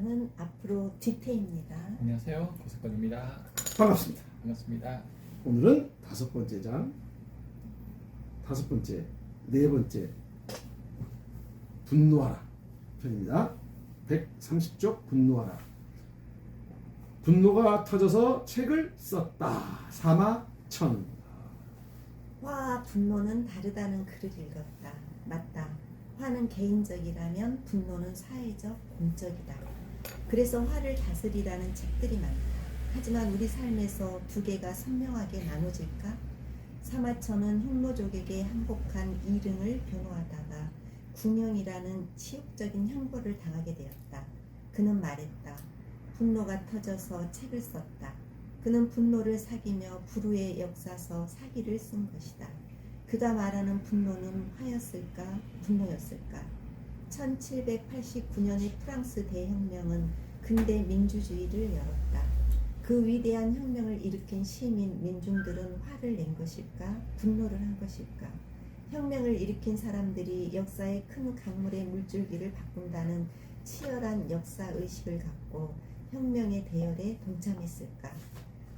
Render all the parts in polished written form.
저는 앞으로 뒤태입니다. 안녕하세요. 고석건입니다. 반갑습니다. 반갑습니다. 오늘은 5번째 장, 5번째, 4번째 분노하라 편입니다. 130쪽 분노하라. 분노가 터져서 책을 썼다. 사마천. 화와 분노는 다르다는 글을 읽었다. 맞다. 화는 개인적이라면 분노는 사회적, 공적이다. 그래서 화를 다스리라는 책들이 많다. 하지만 우리 삶에서 두 개가 선명하게 나눠질까? 사마천은 흉노족에게 항복한 이릉을 변호하다가 궁영이라는 치욕적인 형벌을 당하게 되었다. 그는 말했다. 분노가 터져서 책을 썼다. 그는 분노를 사귀며 불후의 역사서 사기를 쓴 것이다. 그가 말하는 분노는 화였을까? 분노였을까? 1789년의 프랑스 대혁명은 근대 민주주의를 열었다. 그 위대한 혁명을 일으킨 시민, 민중들은 화를 낸 것일까? 분노를 한 것일까? 혁명을 일으킨 사람들이 역사의 큰 강물의 물줄기를 바꾼다는 치열한 역사의식을 갖고 혁명의 대열에 동참했을까?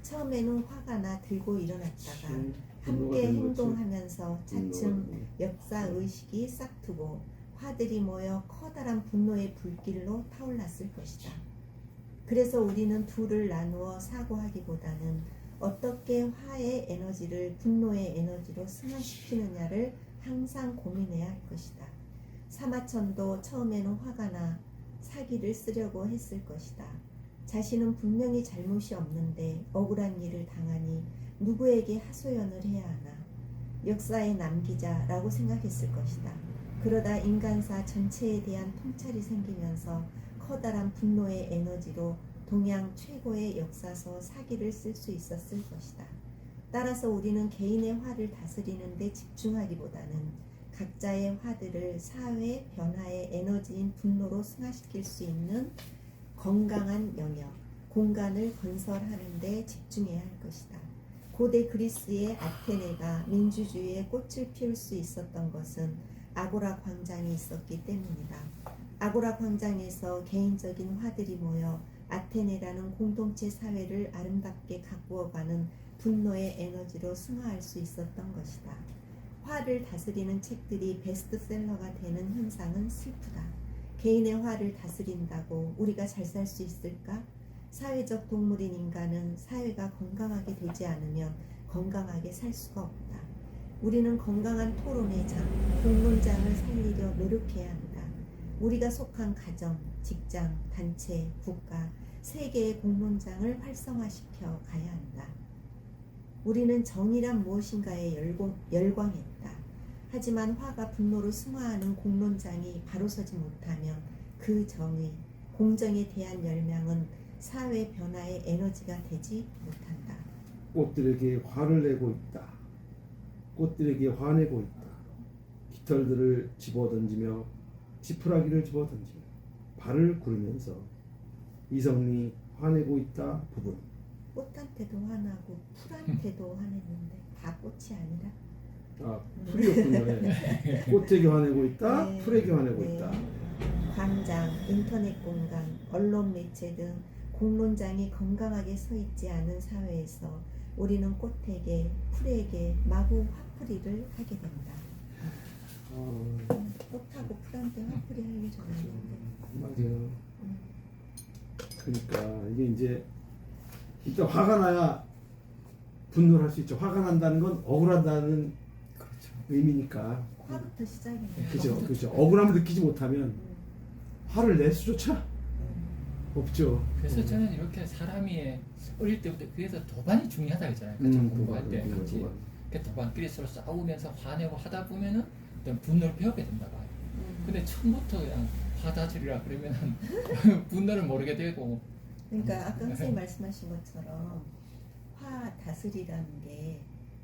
처음에는 화가 나 들고 일어났다가 함께 행동하면서 차츰 역사의식이 싹트고 화들이 모여 커다란 분노의 불길로 타올랐을 것이다. 그래서 우리는 둘을 나누어 사고하기보다는 어떻게 화의 에너지를 분노의 에너지로 승화시키느냐를 항상 고민해야 할 것이다. 사마천도 처음에는 화가 나 사기를 쓰려고 했을 것이다. 자신은 분명히 잘못이 없는데 억울한 일을 당하니 누구에게 하소연을 해야 하나. 역사에 남기자라고 생각했을 것이다. 그러다 인간사 전체에 대한 통찰이 생기면서 커다란 분노의 에너지로 동양 최고의 역사서 사기를 쓸 수 있었을 것이다. 따라서 우리는 개인의 화를 다스리는 데 집중하기보다는 각자의 화들을 사회 변화의 에너지인 분노로 승화시킬 수 있는 건강한 영역, 공간을 건설하는 데 집중해야 할 것이다. 고대 그리스의 아테네가 민주주의의 꽃을 피울 수 있었던 것은 아고라 광장이 있었기 때문이다. 아고라 광장에서 개인적인 화들이 모여 아테네라는 공동체 사회를 아름답게 가꾸어가는 분노의 에너지로 승화할 수 있었던 것이다. 화를 다스리는 책들이 베스트셀러가 되는 현상은 슬프다. 개인의 화를 다스린다고 우리가 잘 살 수 있을까? 사회적 동물인 인간은 사회가 건강하게 되지 않으면 건강하게 살 수가 없다. 우리는 건강한 토론의 장, 공론장을 살리려 노력해야 한다. 우리가 속한 가정, 직장, 단체, 국가, 세계의 공론장을 활성화시켜 가야 한다. 우리는 정의란 무엇인가에 열광했다. 하지만 화가 분노로 승화하는 공론장이 바로 서지 못하면 그 정의, 공정에 대한 열망은 사회 변화의 에너지가 되지 못한다. 꽃들에게 화를 내고 있다. 꽃들에게 화내고 있다. 깃털들을 집어던지며 지푸라기를 집어던지며 발을 구르면서 이성리 화내고 있다 부분. 꽃한테도 화나고 풀한테도 화냈는데 다 꽃이 아니라 풀이었군요. 네. 꽃에게 화내고 있다. 네. 풀에게 화내고 네. 있다. 광장, 인터넷 공간, 언론 매체 등 공론장이 건강하게 서 있지 않은 사회에서 우리는 꽃에게, 풀에게 마구 화풀이를 하게 된다. 꽃하고 풀한테 화풀이 하기 전에 맞아요. 그러니까 이게 이제 일단 화가 나야 분노를 할 수 있죠. 화가 난다는 건 억울하다는 그렇죠. 의미니까. 화부터 시작이네. 그죠. 억울함을 느끼지 못하면 화를 낼 수조차 없죠. 그래서 저는 이렇게 사람이 어릴 때부터 그래서 도반이 중요하다 했잖아요. 그쵸? 공부할 때 같이 이렇게 도반끼리 서로 싸우면서 화내고 하다 보면은 어떤 분노를 배우게 된다 봐요. 근데 처음부터 그냥 화 다스리라 그러면은 분노를 모르게 되고. 그러니까 아까 선생님 말씀하신 것처럼 화 다스리라는 게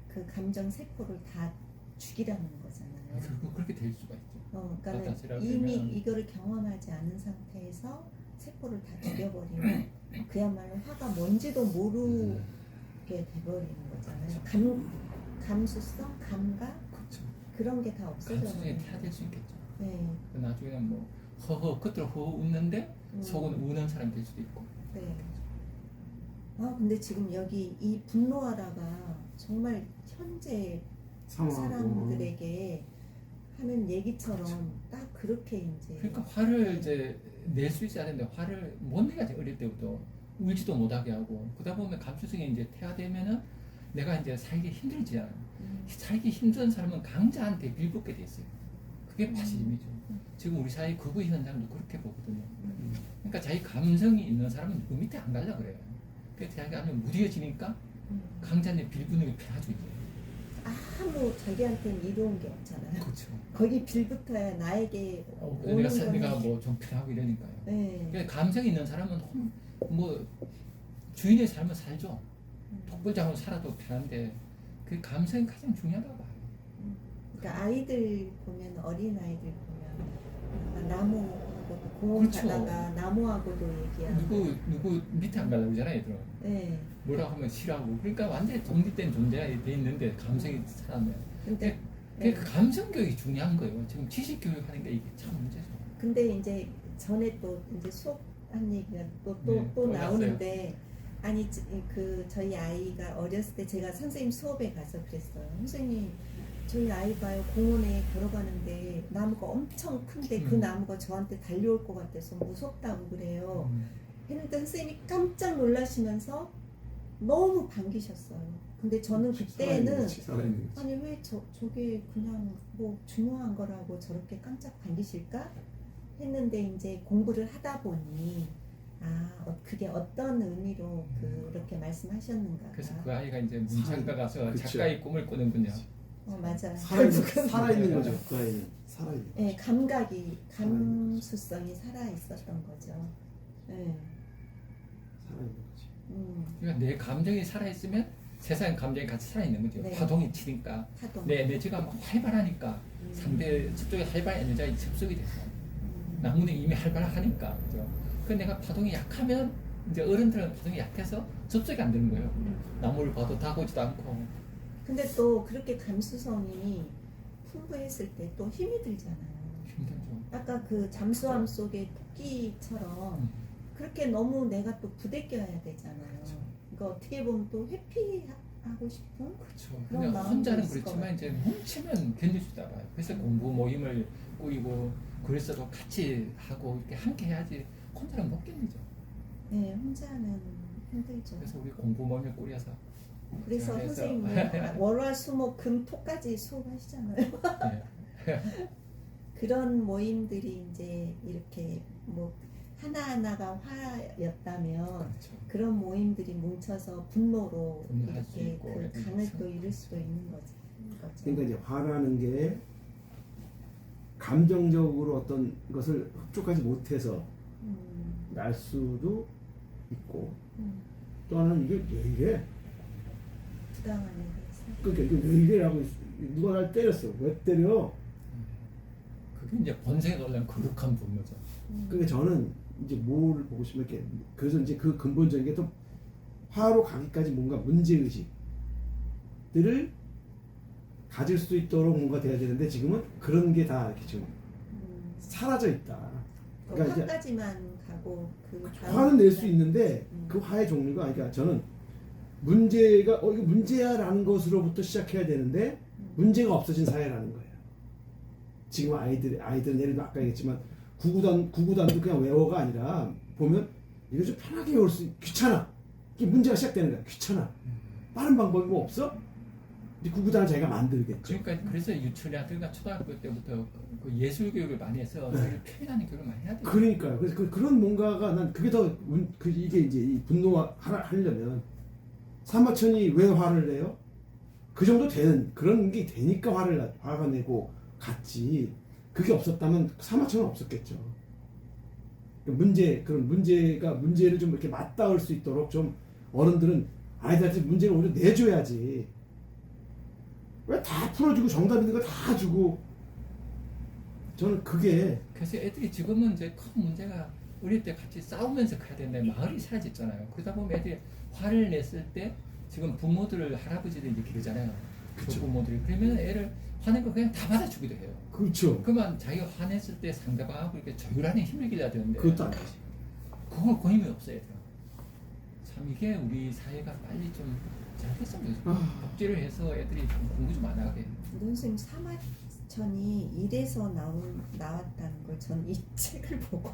그 감정 세포를 다 죽이라는 거잖아요. 결국 그렇게 될 수가 있죠. 그러니까 다스리라 이미 그러면 이거를 경험하지 않은 상태에서 세포를 다 죽여버리면 그야말로 화가 뭔지도 모르게 돼버리는 거잖아요. 감수성, 감각 그렇죠. 그런 게 다 없어져 감수성이 버리는 타될 수 있겠죠. 네. 나중에는 뭐 허허 겉으로 허허 웃는데 속은 우는 사람이 될 수도 있고. 네. 아 근데 지금 여기 이 분노하라가 정말 현재 사람들에게 하는 얘기처럼 딱 그렇게 이제 그러니까 화를 이제 낼 수 있어야 되는데 화를 못 내가지 어릴 때부터 울지도 못하게 하고 그러다 보면 감수성이 이제 퇴화되면은 내가 이제 살기 힘들지. 살기 힘든 사람은 강자한테 빌붙게 돼 있어요. 그게 파시즘이죠. 지금 우리 사회 극우 현상도 그렇게 보거든요. 그러니까 자기 감성이 있는 사람은 누구 밑에 안 갈라 그래요. 그래서 자기가 하면 무뎌지니까 강자한테 빌붙는 게 편하죠 이제. 아무 자기한테는 이로운 게 없잖아요. 그렇죠. 거기 빌붙어야 나에게 오는 내가 삶이가 거는- 뭐 좀 편하고 이러니까요. 네. 그러니까 감성이 있는 사람은 뭐 주인의 삶을 살죠. 독불장으로 살아도 편한데 그 감성이 가장 중요하다고 봐요. 그러니까 아이들 보면 어린 아이들 보면 나무하고 공원 그렇죠. 가다가 나무하고도 얘기하고 누구 밑에 안 가려고 그러잖아요, 얘들은. 네. 뭐라고 하면 싫어하고. 그러니까 완전히 독립된 존재가 돼 있는데 감성이 살아나요. 근데 그 감성 교육이 중요한 거예요. 지금 지식 교육하는 게 이게 참 문제죠. 근데 이제 전에 또 이제 수업한 얘기가 또 또 나오는데 아니 그 저희 아이가 어렸을 때 제가 선생님 수업에 가서 그랬어요. 선생님 저희 아이 봐요 공원에 걸어가는데 나무가 엄청 큰데 그 나무가 저한테 달려올 것 같아서 무섭다고 그래요. 했는데 선생님이 깜짝 놀라시면서 너무 반기셨어요. 근데 저는 그때는 살아있는 거지. 아니 왜 저게 그냥 뭐 중요한 거라고 저렇게 깜짝 반기실까 했는데 이제 공부를 하다 보니 그게 어떤 의미로 그렇게 말씀하셨는가. 그래서 그 아이가 이제 문창가 가서 그쵸. 작가의 꿈을 꾸는군요. 맞아요. 살아있는 거죠. 그 아이는 살아있는. 네, 감각이 감수성이 살아 있었던 거죠. 네. 살아있는 거지. 그러니까 내 감정이 살아있으면 세상 감정이 같이 살아있는 거죠. 네. 파동이 치니까 파동. 내 제가 막 활발하니까 상대 저쪽에 활발한 에너지가 접속이 돼서 나무는 이미 활발하니까 그죠. 그 내가 파동이 약하면 이제 어른들은 파동이 약해서 접속이 안 되는 거예요. 나무를 봐도 다가오지도 않고. 근데 또 그렇게 감수성이 풍부했을 때 또 힘이 들잖아요. 힘들죠. 아까 그 잠수함 속의 토끼처럼 그렇게 너무 내가 또 부대껴야 되잖아요. 그러니까 어떻게 보면 또 회피하고 싶은 그렇죠. 그런 그냥 마음도 혼자는 있을 것 그렇지만 이제 뭉치면 견딜 수 있다 봐요. 그래서 공부 모임을 꾸리고 그래서도 같이 하고 이렇게 함께 해야지 혼자는 못 견디죠. 네, 혼자는 힘들죠. 그래서 우리 공부 모임을 꾸려서 그래서 잘해서. 선생님이 월화수목금토까지 수업하시잖아요. 네. 그런 모임들이 이제 이렇게 뭐 하나하나가 화였다면 그렇죠. 그런 모임들이 뭉쳐서 분노로 분노할 수 이렇게 있고, 그 애들이 강을 있어. 또 이룰 수도 있는 거죠. 그러니까 이제 화라는 게 감정적으로 어떤 것을 흡족하지 못해서 날 수도 있고 또 하나는 이게 왜 이래? 부당한 일에서 그러니까 이게 왜 이래라고 누가 날 때렸어? 왜 때려? 그게 이제 본성에 걸린 거룩한 분노죠. 그러니까 저는 이제 뭘 보고 싶으면 이렇게 그래서 이제 그 근본적인 게 또 화로 가기까지 뭔가 문제의식들을 가질 수 있도록 뭔가 돼야 되는데 지금은 그런 게 다 이렇게 좀 사라져 있다. 그러니까 이제 화까지만 가고 그 화는 낼 수 있는데 그 화의 종류가 그러니까 저는 문제가 이거 문제야라는 것으로부터 시작해야 되는데 문제가 없어진 사회라는 거예요. 지금 아이들은 예를 들어 아까 얘기했지만 구구단도 그냥 외워가 아니라 보면 이거 좀 편하게 외울 수 귀찮아. 이게 문제가 시작되는 거야. 귀찮아. 다른 방법이 뭐 없어? 이제 구구단을 자기가 만들겠죠. 그러니까 그래서 유치원이나 초등학교 때부터 그 예술 교육을 많이 해서 자기를 표현하는 교육을 많이 해야 돼요. 그러니까요. 그래서 그런 뭔가가 난 그게 더 이게 이제 이 분노하려면 사마천이 왜 화를 내요? 그 정도 되는 그런 게 되니까 화가 내고 갔지. 그게 없었다면 사마천은 없었겠죠. 그런 문제를 좀 이렇게 맞닿을 수 있도록 좀 어른들은 아이들한테 문제를 오히려 내줘야지. 왜 다 풀어주고 정답 있는 거 다 주고. 저는 그게 그래서 애들이 지금은 이제 큰 문제가 어릴 때 같이 싸우면서 가야 되는데 마을이 사라졌잖아요. 그러다 보면 애들이 화를 냈을 때 지금 부모들 할아버지들 이제 그러잖아요. 그 부모들이 그러면 애를 화낸 거 그냥 다 받아주기도 해요. 그렇죠. 그러면 자기가 화냈을 때 상대방하고 이렇게 조율하는 힘을 길러야 되는데 그것도 안 되지. 그걸 고임이 없어야 돼요. 참 이게 우리 사회가 빨리 좀 잘 됐으면 좋겠어요. 복지를 해서 애들이 좀 공부 좀 안 하게. 선생님 사마천이 이래서 나왔다는 걸 전 이 책을 보고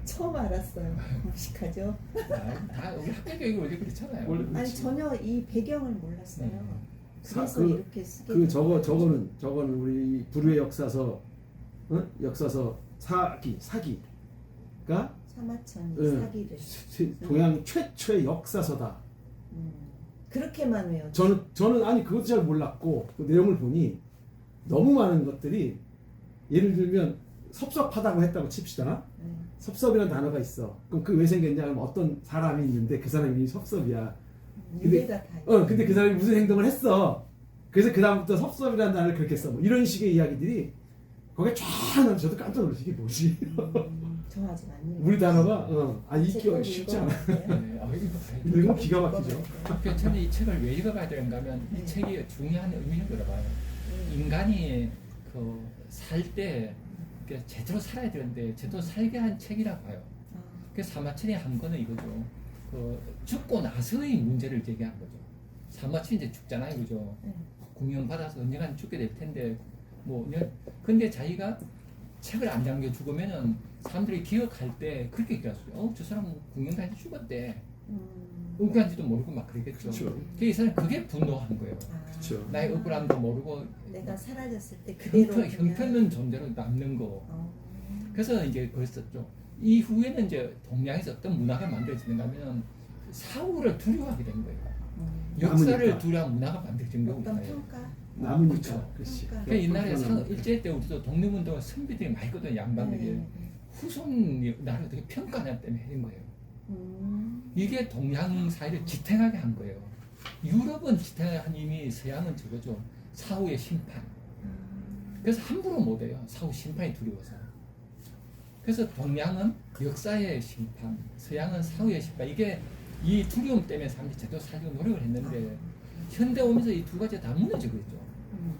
처음 알았어요. 무식하죠? 다 우리 학교 교육이 원래 그렇잖아요. 원래 아니 그렇지. 전혀 이 배경을 몰랐어요. 그래서 이렇게 쓰게 그 된 거예요. 저거는 우리 불후의 역사서 역사서 사기가 사마천이 예. 사기를 동양 최초의 역사서다. 그렇게만 외워. 저는 아니 그것도 잘 몰랐고 그 내용을 보니 너무 많은 것들이 예를 들면 섭섭하다고 했다고 칩시다. 섭섭이라는 단어가 있어. 그럼 그 왜 생겼냐 하면 어떤 사람이 있는데 그 사람이 섭섭이야. 유래가 다 있어요. 근데 그 사람이 무슨 행동을 했어. 그래서 그 다음부터 섭섭이라는 단어를 그렇게 써. 뭐 이런 식의 이야기들이 거기에 쫙 나면 저도 깜짝 놀랐어. 이게 뭐지? 저 아직 안 읽었어요. 우리 단어가 읽기가 제 쉽지 거 않아. 읽어봤어요. 네, 이거 봐야 돼. 읽으면 기가 막히죠. 그 저는 이 책을 왜 읽어봐야 되는가 하면 네. 이 책이 중요한 의미를 들어봐요. 인간이 그 살 때 제대로 살아야 되는데 제대로 살게 한 책이라고 봐요. 그래서 사마천이 한 거는 이거죠. 그 죽고 나서의 문제를 제기한 거죠. 사마천이 이제 죽잖아요, 그죠? 공연 받아서 언젠간 죽게 될 텐데 근데 자기가 책을 안 남겨 죽으면은 사람들이 기억할 때 그렇게 얘기했어요. 저 사람은 공연단에서 죽었대. 억울한지도 모르고 막 그러겠죠. 그렇죠. 이 사람 그게 분노한 거예요. 그렇죠. 나의 억울함도 모르고 내가 사라졌을 때 그대로 형편은 존재로 남는 거. 그래서 이제 그랬었죠. 이후에는 이제 동양에서 어떤 문화가 만들어지는가 하면 사후를 두려워하게 된 거예요. 역사를 남으니까. 두려워한 문화가 만들어진 거고 어떤 있어요. 평가? 남으니까. 그렇죠. 그렇지. 그러니까 옛날에 일제 때 우리도 독립운동 선비들이 많이 있거든, 양반들이. 후손 나를 어떻게 평가하냐 때문에 한 거예요. 이게 동양 사회를 지탱하게 한 거예요. 유럽은 지탱하게 한 이미 서양은 저거죠. 사후의 심판. 그래서 함부로 못해요. 사후 심판이 두려워서. 그래서 동양은 역사의 심판, 서양은 사후의 심판. 이게 이 두려움 때문에 사람들이 제대로 살려고 노력을 했는데 현대 오면서 이 두 가지가 다 무너지고 있죠.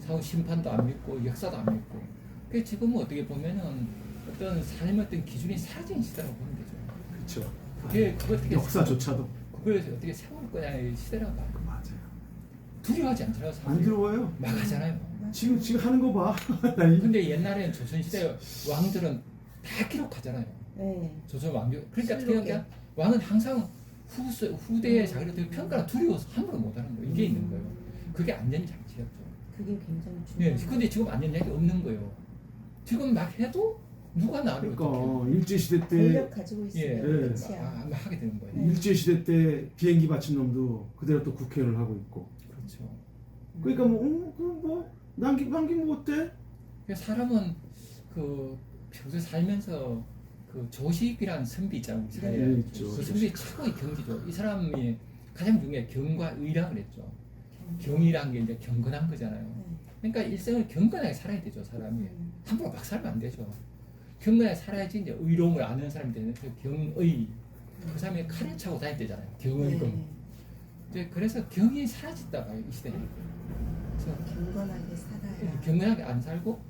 사후 심판도 안 믿고 역사도 안 믿고. 그래서 지금은 어떻게 보면은 어떤 삶의 어떤 기준이 사라진 시대라고 보는 거죠. 그렇죠. 그게 그걸 어떻게 역사조차도 그걸 어떻게 세울 거냐의 시대라고 봐요. 맞아요. 두려워하지 않잖아요. 안 사람들이. 들어와요. 막 하잖아요. 지금 하는 거 봐. 근데 옛날에는 조선시대 왕들은 다 기록하잖아요. 네. 조선 왕들. 그러니까 어떻게 실록에. 하냐? 왕은 항상 후대의 자기를 되게 평가가 두려워서 함부로 못하는 거예요. 이게 있는 거예요. 그게 안전장치였죠. 그게 굉장히 네, 중요해요. 근데 지금 안전장치 없는 거예요. 지금 막 해도 누가 나를 그러니까 일제 시대 때 권력 가지고 있으면 예, 끝이야. 하게 되는 거예요. 네. 일제 시대 때 비행기 받친 놈도 그대로 또 국회의원을 하고 있고. 그렇죠. 그러니까 뭐 남기면 어때? 그래서 사람은 그 평소에 살면서 그 조식이라는 선비 있잖아요. 우리 사회에. 네, 있죠. 그 선비 최고의 경지죠. 이 사람이 가장 중요해 경과 의라 그랬죠. 경이란 게 이제 경건한 거잖아요. 그러니까 일생을 경건하게 살아야 되죠. 사람이 함부로 막 살면 안 되죠. 경건하게 살아야지 이제 의로움을 아는 사람이 되는 그 경의. 그 사람이 칼을 차고 다닐 때잖아요. 경의금. 이제 그래서 경이 사라졌다 봐요. 이 시대는. 그래서 경건하게 살아야. 경건하게 안 살고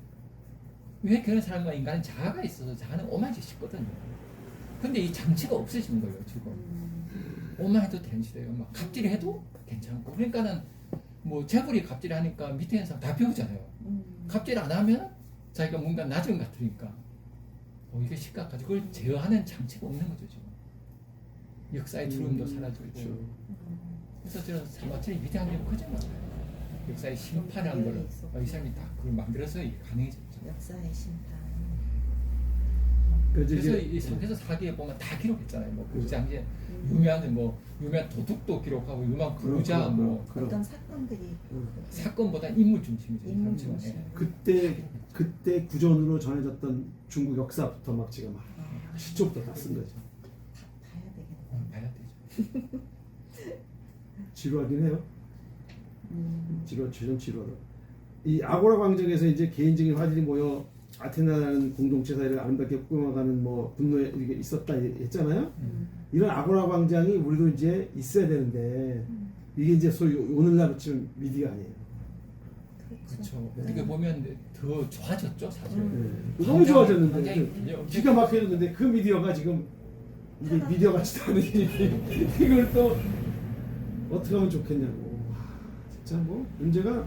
왜 그런 사람과 인간은 자아가 있어서 자아는 오만지 싶거든요. 근데 이 장치가 없어진 거예요. 지금 오만해도 되는 시대예요. 막 갑질해도 괜찮고. 그러니까는 뭐 재벌이 갑질하니까 밑에 있는 사람 다 배우잖아요. 갑질 안 하면 자기가 뭔가 낮은 것 같으니까 이게 심각하죠. 그걸 제어하는 장치가 없는 거죠. 지금 역사의 두려움도 사라지고. 그렇죠. 그래서 저는 사마천이 위대한 게 그잖아요. 역사의 심판이라는 걸 이 사람이 다 그걸 만들어서 가능해졌죠. 역사의 심판. 그래서 이제 이 성에서 사기에 보면 다 기록했잖아요. 뭐 그 그렇죠. 당시에 유명한 도둑도 기록하고 유명한 부자 뭐 어떤 사건들이 사건보다 인물 중심이죠. 인물 사람들은. 중심. 예. 그때 구전으로 전해졌던 중국 역사부터 막 지금 막 시초부터 다 쓴 거죠. 봐야 되겠네. 봐야 되죠. 지루하긴 해요. 지루하다. 이 아고라 광장에서 이제 개인적인 화질이 모여 아테나라는 공동체 사회를 아름답게 꾸며가는 뭐 분노에 이게 있었다 했잖아요. 이런 아고라 광장이 우리도 이제 있어야 되는데 이게 이제 소위 오늘날 치면 미디어 아니에요. 그렇죠. 어떻게 보면 더 좋아졌죠, 사실. 너무 좋아졌는데 굉장히 기가 막혀졌는데 그 미디어가 지금 이게 미디어 같지도 않은 이걸 또 어떻게 하면 좋겠냐고. 와, 진짜 뭐 문제가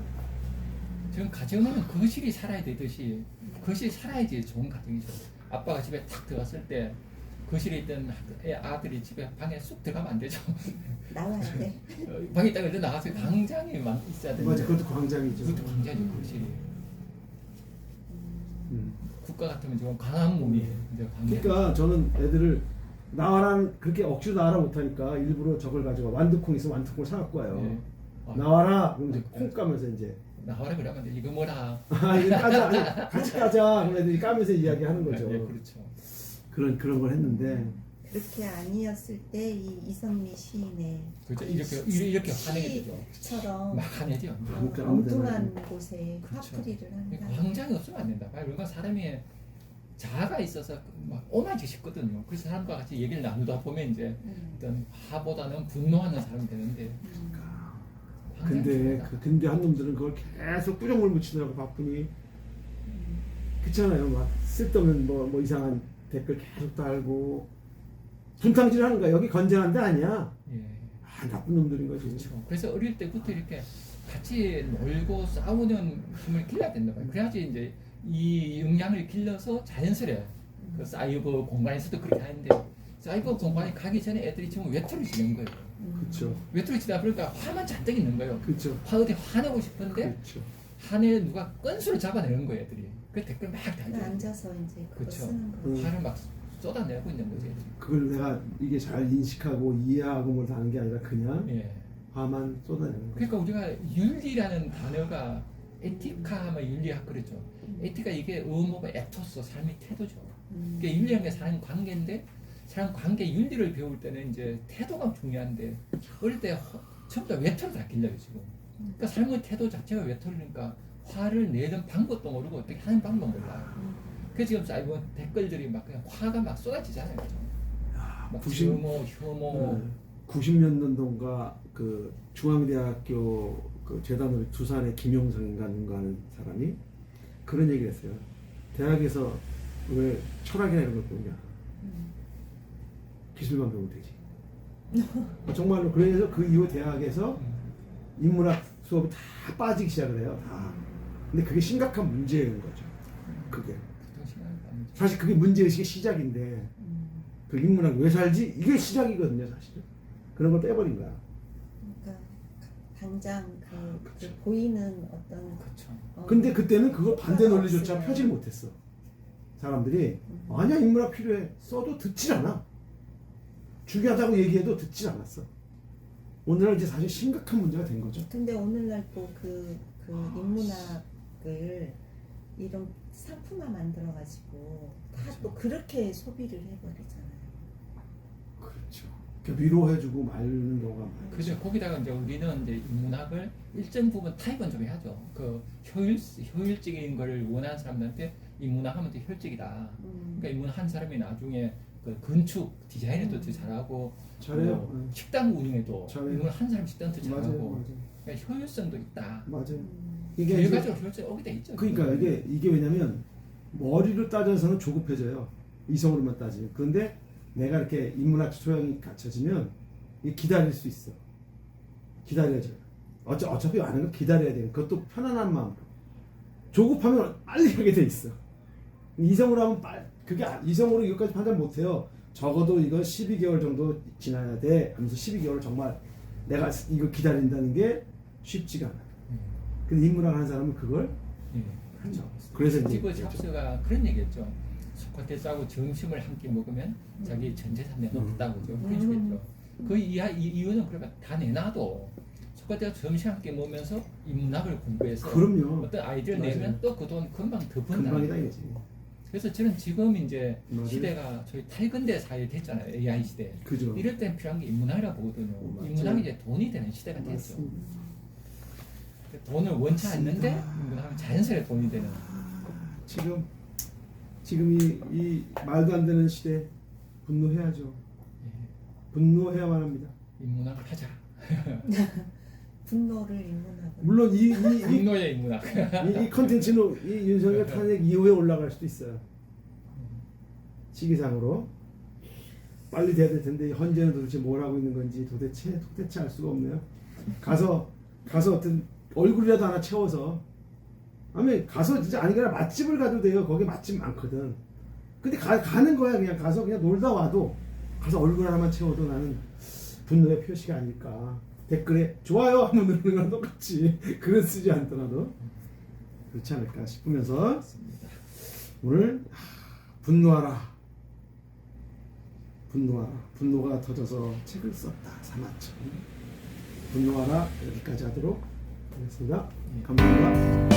지금 가정에는 거실이 살아야 되듯이 거실이 살아야지 좋은 가정이죠. 아빠가 집에 탁 들어갔을 때 거실에 있던 아들이 집에 방에 쑥 들어가면 안 되죠. 나와야 돼. 방에 딱 일단 나가서 광장에만 있어야 되는데. 맞아, 그것도 광장이죠. 그것도 광장이죠, 거실이. 음. 국가 같으면 지금 강한 몸이 이제 광장. 그러니까 저는 애들을 나와라 그렇게 억지로 나와라 못하니까 일부러 저걸 가지고 완두콩 있으면 완두콩을 사갖고 와요. 예. 아, 나와라 그럼 이제 콩 까면서 이제 나와라 그러면 이제 이거 뭐라. 아 이거 까자 아니, 같이 까자 그럼 애들이 까면서 이야기하는 거죠. 예, 그렇죠. 그런 걸 했는데 그렇게 아니었을 때 이 이성미 시인의 그렇죠. 이렇게 화내게 되죠. 시처럼 막 화내죠. 그러니까 엉뚱한 곳에 그렇죠. 화풀이를 한다. 광장이 없으면 안 된다. 그러니까 사람이 자아가 있어서 막 오만지 싶거든요. 그래서 사람과 같이 얘기를 나누다 보면 이제 어떤 화보다는 분노하는 사람이 되는데. 근데 근데 한 놈들은 그걸 계속 꾸정물 묻히느라고 바쁘니 그렇잖아요. 막 쓸데없는 뭐 이상한 댓글 계속 달고 분탕질 하는 거야. 여기 건재한 데 아니야. 예. 아, 나쁜 놈들인 거지. 그렇죠. 그래서 어릴 때부터 이렇게 같이 놀고 싸우는 힘을 길러야 된다 봐요. 그래야지 이제 이 역량을 길러서 자연스레 그 사이버 공간에서도 그렇게 하는데 사이버 공간에 가기 전에 애들이 지금 외톨이 지는 거예요. 그렇죠. 외톨이 지다 보니까 화만 잔뜩 있는 거예요. 그렇죠. 어디 화내고 싶은데 그렇죠. 화내 누가 건수를 잡아내는 거예요, 애들이. 그 댓글 막 달죠. 앉아서 이제 그거 그렇죠. 쓰는 거. 화를 막 쏟아내고 있는 거지. 그걸 내가 이게 잘 인식하고 이해하고 뭘 다는 게 아니라 그냥 예. 화만 쏟아내는 거죠. 그러니까 우리가 윤리라는 단어가 에티카 하면 윤리학 그러죠. 에티카 이게 의무가 에토스 삶의 태도죠. 그러니까 윤리라는 게 사람 관계인데 사람 관계 윤리를 배울 때는 이제 태도가 중요한데 어릴 때 전부 다 외톨이 다 길러요 지금. 그러니까 삶의 태도 자체가 외톨이니까 화를 내는 방법도 모르고 어떻게 하는 방법 몰라요. 그래서 지금 사이버 댓글들이 막 그냥 화가 막 쏟아지잖아요. 그죠? 막 90 혐오. 90년도인가 그 중앙대학교 그 재단으로 두산의 김용성인가 누가 하는 사람이 그런 얘기를 했어요. 대학에서 왜 철학이나 이런 걸 배우냐? 기술만 배우면 되지. 정말로 그래서 그 이후 대학에서 인문학 수업이 다 빠지기 시작을 해요. 다. 근데 그게 심각한 문제인 거죠. 그게. 사실 그게 문제의식의 시작인데 그 인문학 왜 살지? 이게 시작이거든요 사실은. 그런 걸 빼버린 거야. 그러니까 당장 그 그렇죠. 보이는 어떤 그렇죠. 근데 그때는 그걸 반대 논리조차 없으면. 펴질 못했어. 사람들이 아니야 인문학 필요해 써도 듣질 않아. 중요하다고 얘기해도 듣질 않았어. 오늘날 이제 사실 심각한 문제가 된 거죠. 근데 오늘날 또 그 인문학을 이런 상품화 만들어가지고 다 또 그렇게 소비를 해버리잖아요. 그렇죠. 그러니까 위로해주고 말리는 경우가 많아요. 그죠. 거기다가 이제 우리는 이제 인문학을 일정 부분 타입은 좀 해야죠. 그 효율적인 걸 원하는 사람들한테 인문학 하면 더 효율적이다. 그러니까 인문학 한 사람이 나중에 그 건축 디자인에도 더 잘하고 잘해요. 뭐 식당 운영에도 잘해요. 인문학 한 사람 식당도 맞아요, 잘하고 맞아요. 그러니까 효율성도 있다. 맞아요. 이게 이제 결과적으로 효율성이 오게 돼 있죠. 그러니까 이게 왜냐면 머리로 따져서는 조급해져요. 이성으로만 따지면. 그런데 내가 이렇게 인문학 소양이 갖춰지면 이게 기다릴 수 있어. 기다려져요. 어차피 아는 거 기다려야 돼요. 그것도 편안한 마음으로. 조급하면 빨리 하게 돼 있어. 이성으로 하면 이성으로 이것까지 판단 못 해요. 적어도 이거 12개월 정도 지나야 돼. 하면서 12개월 정말 내가 이거 기다린다는 게 쉽지가 않아. 근데 인문학 하는 사람은 그걸 예, 그렇죠. 그래서 이제 스티브 잡스가 그런 얘기했죠. 소크라테스하고 점심을 함께 먹으면 자기 전 재산에 넣었다고 그런 식이었죠. 그 이유는 그러니까 다 내놔도 소크라테스가 점심 함께 먹으면서 인문학을 공부해서 그럼요. 어떤 아이디어를 맞아요. 내면 또 그 돈 금방 더 번다. 금방이다 이거지. 그래서 저는 지금 이제 맞아요. 시대가 저희 탈근대 사회 됐잖아요. AI 시대. 그죠. 이럴 땐 필요한 게 인문학이라고 보거든요. 맞아요. 인문학이 이제 돈이 되는 시대가 됐죠. 맞습니다. 돈을 원치 않는데 인문학은 자연스레 돈이 되는. 지금 이 말도 안 되는 시대 분노해야죠. 예, 분노해야만 합니다. 인문학을 하자. 분노를 인문학을. 물론 이 분노의 인문학. 컨텐츠는 이 윤석열 탄핵 이후에 올라갈 수도 있어요. 시기상으로. 빨리 돼야 될 텐데 현재는 도대체 뭘 하고 있는 건지 도대체 알 수가 없네요. 가서 어떤 얼굴이라도 하나 채워서 아니 가서 진짜 아니 그냥 맛집을 가도 돼요. 거기 맛집 많거든. 근데 가는 거야. 그냥 가서 그냥 놀다 와도 가서 얼굴 하나만 채워도 나는 분노의 표시가 아닐까. 댓글에 좋아요 한번 누르는 거랑 똑같이 글을 쓰지 않더라도 그렇지 않을까 싶으면서 오늘 분노가 터져서 책을 썼다. 사마천 분노하라 여기까지 하도록 하겠습니다. 감사합니다.